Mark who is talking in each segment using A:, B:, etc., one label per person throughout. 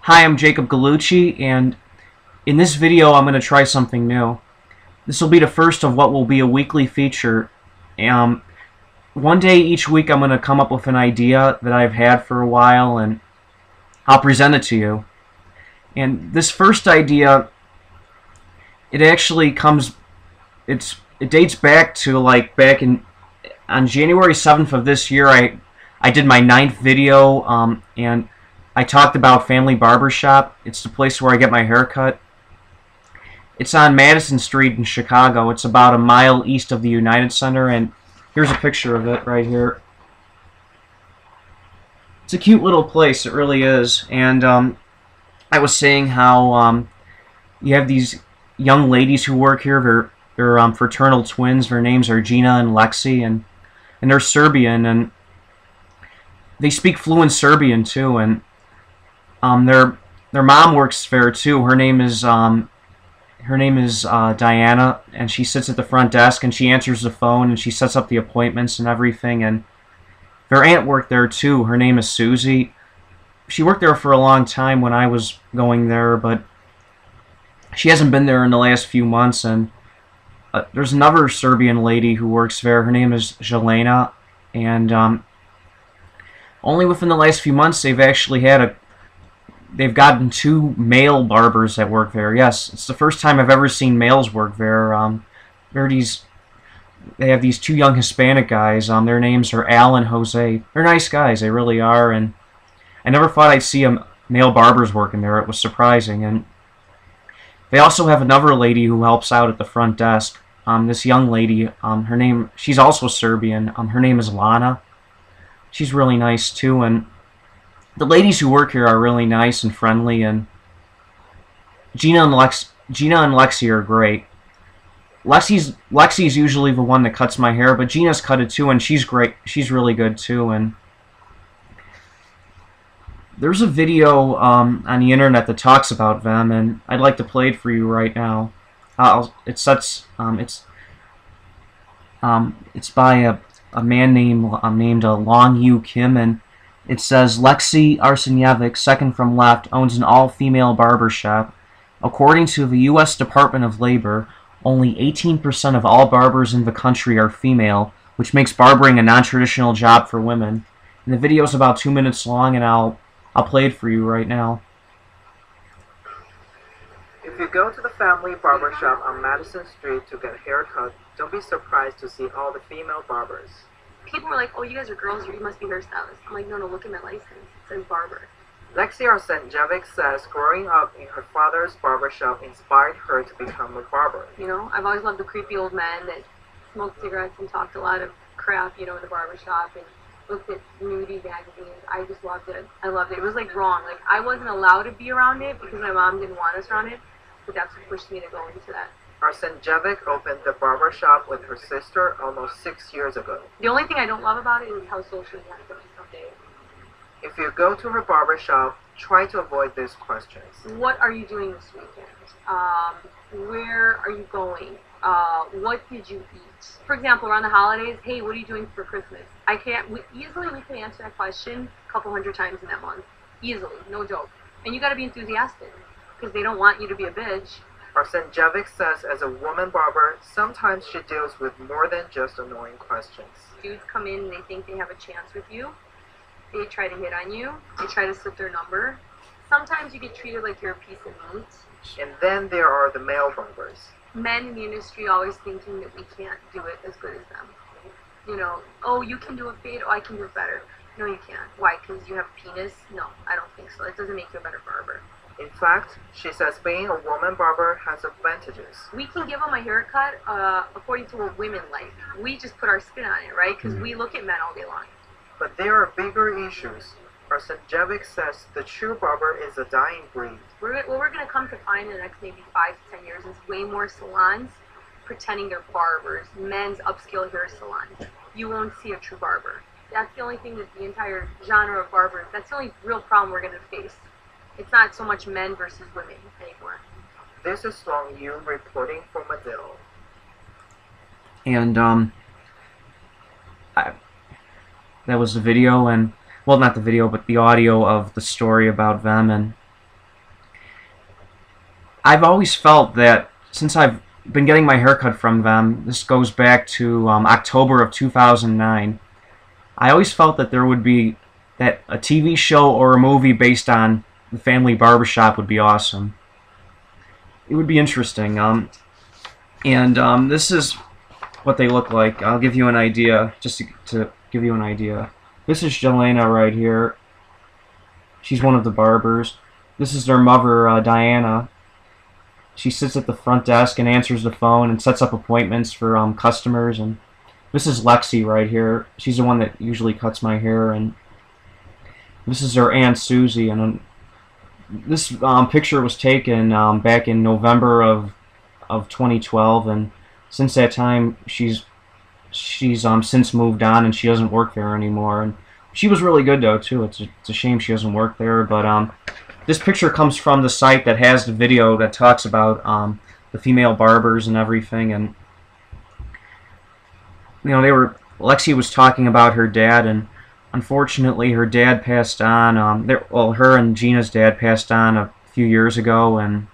A: Hi, I'm Jacob Gallucci, and in this video I'm going to try something new. This will be the first of what will be a weekly feature. Um, One day each week I'm going to come up with an idea that I've had for a while, and I'll present it to you. And this first idea, it actually it dates back to on January 7th of this year. I did my 9th video, and I talked about Family Barbershop. It's the place where I get my hair cut. It's on Madison Street in Chicago. It's about a mile east of the United Center, and here's a picture of it right here. It's a cute little place, it really is. And I was saying how you have these young ladies who work here. They're fraternal twins. Their names are Gina and Lexi, and they're Serbian, and they speak fluent Serbian too. And their mom works there too. Her name is Diana, and she sits at the front desk and she answers the phone and she sets up the appointments and everything. And their aunt worked there too. Her name is Susie. She worked there for a long time when I was going there, but she hasn't been there in the last few months. And there's another Serbian lady who works there. Her name is Jelena, and only within the last few months they've gotten 2 male barbers that work there. Yes, it's the first time I've ever seen males work there. They have these 2 young Hispanic guys. Their names are Al and Jose. They're nice guys, they really are. And I never thought I'd see male barbers working there. It was surprising. And they also have another lady who helps out at the front desk. This young lady, she's also Serbian. Her name is Lana. She's really nice too. And the ladies who work here are really nice and friendly, and Gina and Lexi are great. Lexi's usually the one that cuts my hair, but Gina's cut it too, and she's great. She's really good too. And there's a video on the internet that talks about them, and I'd like to play it for you right now. It's by a man named Long Yu Kim, and it says, Lexi Arsenyevic, second from left, owns an all-female barber shop. According to the U.S. Department of Labor, only 18% of all barbers in the country are female, which makes barbering a non-traditional job for women. And the video is about 2 minutes long, and I'll play it for you right now.
B: If you go to the family barbershop on Madison Street to get a haircut, don't be surprised to see all the female barbers.
C: People were like, oh, you guys are girls, you must be hairstylists. I'm like, no, look at my license. It says barber.
B: Lexi Arsenjevic says growing up in her father's barbershop inspired her to become a barber.
C: You know, I've always loved the creepy old men that smoked cigarettes and talked a lot of crap, in the barbershop, and looked at nudie magazines. I just loved it. I loved it. It was like wrong. Like, I wasn't allowed to be around it because my mom didn't want us around it, but that's what pushed me to go into that.
B: Arsenjevic opened the barbershop with her sister almost 6 years ago.
C: The only thing I don't love about it is how socially active it is.
B: If you go to her barbershop, try to avoid these questions.
C: What are you doing this weekend? Where are you going? What did you eat? For example, around the holidays, hey, what are you doing for Christmas? Easily we can answer that question a couple hundred times in that month. Easily, no joke. And you gotta be enthusiastic, because they don't want you to be a bitch.
B: Arsenjevic says as a woman barber, sometimes she deals with more than just annoying questions.
C: Dudes come in and they think they have a chance with you. They try to hit on you. They try to slip their number. Sometimes you get treated like you're a piece of meat.
B: And then there are the male barbers.
C: Men in the industry always thinking that we can't do it as good as them. Oh, you can do a fade, oh, I can do it better. No, you can't. Why? Because you have a penis? No, I don't think so. It doesn't make you a better barber.
B: In fact, she says being a woman barber has advantages.
C: We can give them a haircut according to what women like. We just put our spin on it, right? Because we look at men all day long.
B: But there are bigger issues. Arsenjevic says the true barber is a dying breed.
C: What we're going to come to find in the next maybe 5 to 10 years is way more salons pretending they're barbers, men's upscale hair salons. You won't see a true barber. That's the only thing that the entire genre of barbers, that's the only real problem we're going to face. It's not so much men versus women anymore.
B: This is Long Yu reporting for Medill.
A: And that was the video, and well, not the video, but the audio of the story about them. And I've always felt that since I've been getting my haircut from them, this goes back to October of 2009, I always felt that there would be that a TV show or a movie based on the family barbershop would be awesome. It would be interesting. This is what they look like. I'll give you an idea, just to give you an idea. This is Jelena right here. She's one of the barbers. This is their mother, Diana. She sits at the front desk and answers the phone and sets up appointments for customers. And this is Lexi right here. She's the one that usually cuts my hair. And this is her Aunt Susie. And this picture was taken back in November of 2012. And since that time, she's since moved on and she doesn't work there anymore. And she was really good though too. It's a shame she doesn't work there. But this picture comes from the site that has the video that talks about the female barbers and everything. And you know, Lexi was talking about her dad, and unfortunately her dad passed on. Her and Gina's dad passed on a few years ago, and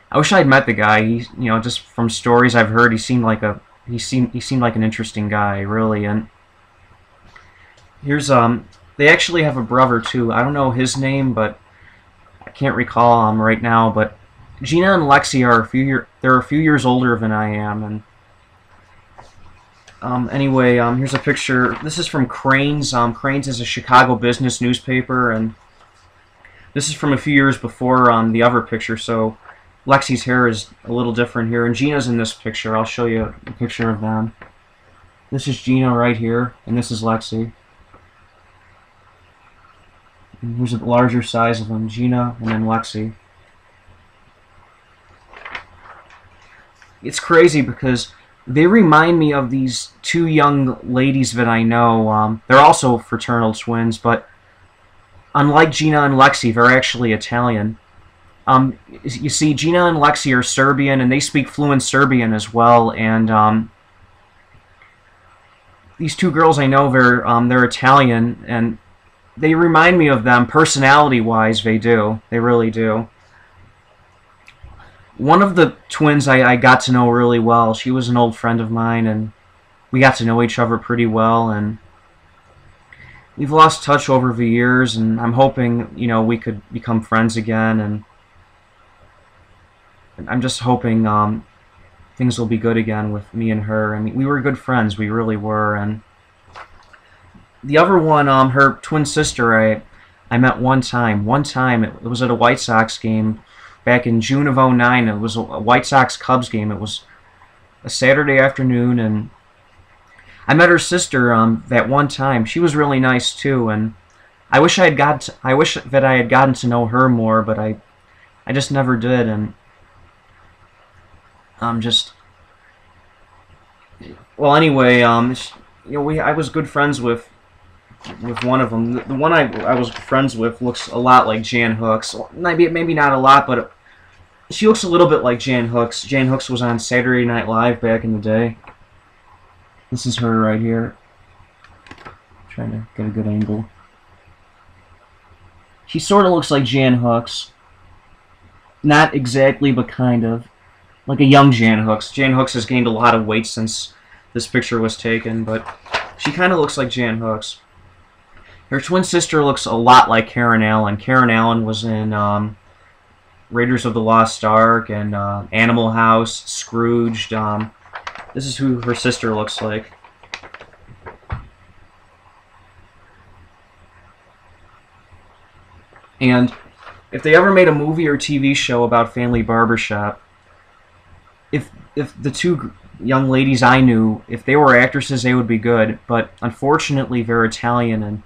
A: I wish I'd met the guy. He, you know, just from stories I've heard, he seemed like an interesting guy, really. And here's they actually have a brother too. I don't know his name, but I can't recall him right now. But Gina and Lexi are they're a few years older than I am. And anyway, here's a picture. This is from Crain's. Crain's is a Chicago business newspaper, and this is from a few years before the other picture. So Lexi's hair is a little different here, and Gina's in this picture. I'll show you a picture of them. This is Gina right here, and this is Lexi. And here's a larger size of them, Gina and then Lexi. It's crazy because they remind me of these two young ladies that I know. They're also fraternal twins, but unlike Gina and Lexi, they're actually Italian. You see, Gina and Lexi are Serbian, and they speak fluent Serbian as well. And these two girls I know, they're Italian, and they remind me of them personality-wise. They do. They really do. One of the twins I got to know really well. She was an old friend of mine, and we got to know each other pretty well. And we've lost touch over the years, and I'm hoping, you know, we could become friends again. And I'm just hoping things will be good again with me and her. I mean, we were good friends. We really were. And the other one, her twin sister, I met one time. It was at a White Sox game back in June of '09. It was a White Sox-Cubs game. It was a Saturday afternoon, and I met her sister that one time. She was really nice too, and I wish that I had gotten to know her more, but I just never did. And well, anyway, you know, I was good friends with one of them. The one I was friends with looks a lot like Jan Hooks. Maybe not a lot, but she looks a little bit like Jan Hooks. Jan Hooks was on Saturday Night Live back in the day. This is her right here. Trying to get a good angle. She sort of looks like Jan Hooks. Not exactly, but kind of. Like a young Jan Hooks. Jan Hooks has gained a lot of weight since this picture was taken, but she kind of looks like Jan Hooks. Her twin sister looks a lot like Karen Allen. Karen Allen was in Raiders of the Lost Ark and Animal House, Scrooged. This is who her sister looks like. And if they ever made a movie or TV show about family barbershop, if the two young ladies I knew, if they were actresses, they would be good. But unfortunately, they're Italian, and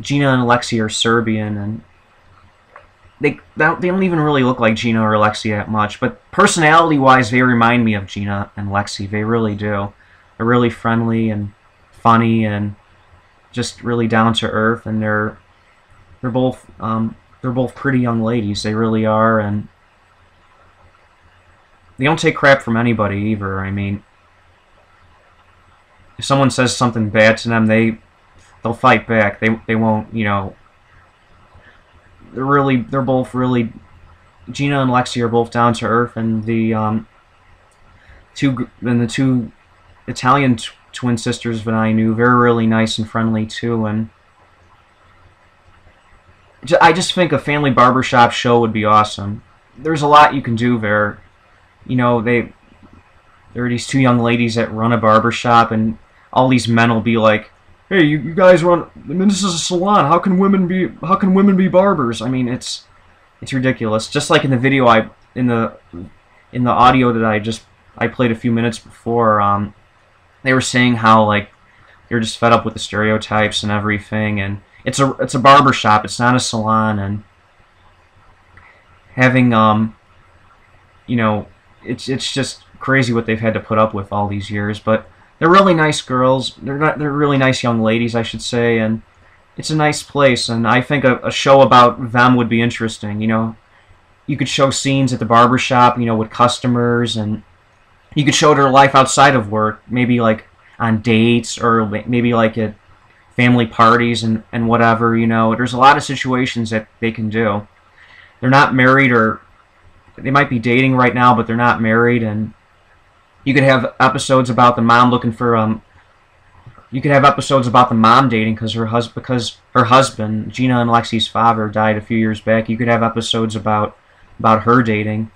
A: Gina and Lexi are Serbian, and they don't even really look like Gina or Lexi that much. But personality-wise, they remind me of Gina and Lexi. They really do. They're really friendly and funny and just really down to earth. And they're both pretty young ladies. They really are, and they don't take crap from anybody either. I mean, if someone says something bad to them, they'll fight back. They won't, you know. They're both really Gina and Lexi are both down to earth, and the two Italian twin sisters that I knew, they're really nice and friendly too. And I just think a family barbershop show would be awesome. There's a lot you can do there. You know, there are these two young ladies that run a barbershop, and all these men will be like, "Hey, you guys run. I mean, this is a salon. How can women be barbers?" I mean, it's ridiculous. Just like in the video in the audio that I played a few minutes before, they were saying how like they're just fed up with the stereotypes and everything, and it's a barber shop. It's not a salon, and having you know, it's just crazy what they've had to put up with all these years. But they're really nice girls. They're really nice young ladies, I should say, and it's a nice place. And I think a show about them would be interesting. You know, you could show scenes at the barber shop, you know, with customers, and you could show their life outside of work, maybe like on dates or maybe like at family parties and whatever. You know, there's a lot of situations that they can do. They're not married, or they might be dating right now, but they're not married. And you could have episodes about the mom looking for you could have episodes about the mom dating because her husband, Gina and Lexi's father, died a few years back. You could have episodes about her dating.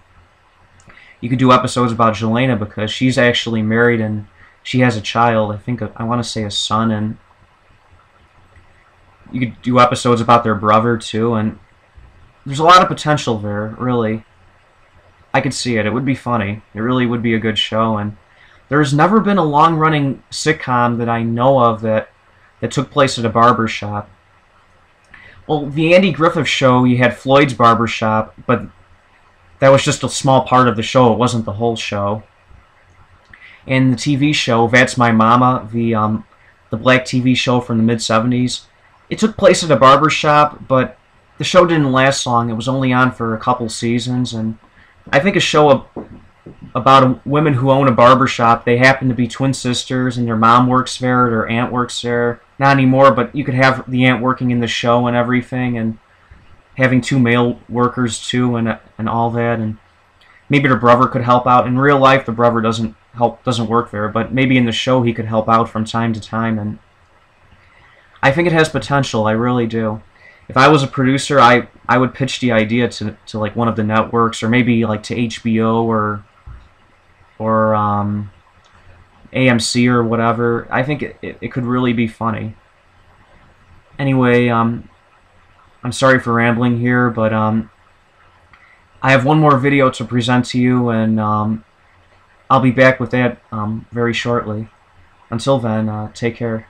A: You could do episodes about Jelena because she's actually married and she has a child. I want to say a son. And you could do episodes about their brother too. And there's a lot of potential there, really. I could see it. It would be funny. It really would be a good show. And there's never been a long-running sitcom that I know of that took place at a barber shop. Well, the Andy Griffith Show, you had Floyd's Barbershop, but that was just a small part of the show. It wasn't the whole show. And the TV show, That's My Mama, the black TV show from the mid-'70s, it took place at a barber shop, but the show didn't last long. It was only on for a couple seasons, and I think a show about women who own a barbershop, they happen to be twin sisters, and their mom works there, their aunt works there. Not anymore, but you could have the aunt working in the show and everything, and having two male workers too, and all that, and maybe their brother could help out. In real life, the brother doesn't work there, but maybe in the show he could help out from time to time, and I think it has potential. I really do. If I was a producer, I would pitch the idea to like one of the networks, or maybe like to HBO or AMC or whatever. I think it could really be funny. Anyway, I'm sorry for rambling here, but I have one more video to present to you, and I'll be back with that very shortly. Until then, take care.